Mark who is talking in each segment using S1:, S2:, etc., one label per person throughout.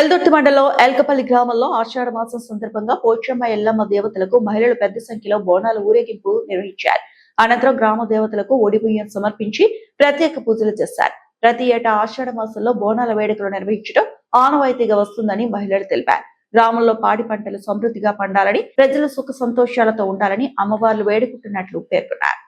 S1: వెల్దుర్తి మండలం ఎల్కపల్లి గ్రామంలో ఆషాఢ మాసం సందర్భంగా పోచమ్మ ఎల్లమ్మ దేవతలకు మహిళలు పెద్ద సంఖ్యలో బోనాల ఊరేగింపు నిర్వహించారు. అనంతరం గ్రామ దేవతలకు ఒడిబియ్యం సమర్పించి ప్రత్యేక పూజలు చేశారు. ప్రతి ఏటా ఆషాఢ మాసంలో బోనాల వేడుకలు నిర్వహించడం ఆనవాయితీగా వస్తుందని మహిళలు తెలిపారు. గ్రామంలో పాడి పంటలు సమృద్ధిగా పండాలని, ప్రజలు సుఖ సంతోషాలతో ఉండాలని అమ్మవార్లు వేడుకుంటున్నట్లు పేర్కొన్నారు.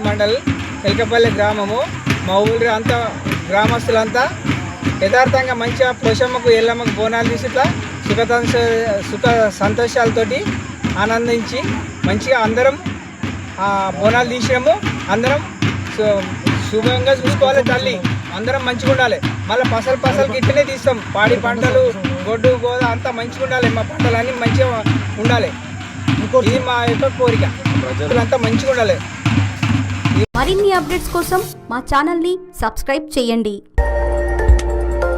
S2: మండల్ ఎల్కపల్లి గ్రామము. మా ఊరి అంతా గ్రామస్తులంతా యథార్థంగా మంచిగా పోషమ్మకు ఎల్లమ్మకు బోనాలు తీసి ఇట్లా సుఖ సంతోషాలతోటి ఆనందించి మంచిగా అందరం బోనాలు తీసాము. అందరం శుభంగా చూసుకోవాలి. తల్లి అందరం మంచిగా ఉండాలి. మళ్ళీ పసలు గిట్టనే తీస్తాం. పాడి పంటలు, గొడ్డు గోద అంతా మంచిగా ఉండాలి. మా పంటలన్నీ మంచిగా ఉండాలి. ఇది మా యొక్క కోరిక. ప్రజలంతా మంచిగా ఉండాలి.
S3: మరిన్ని అప్డేట్స్ కోసం మా ఛానల్ని సబ్స్క్రైబ్ చేయండి.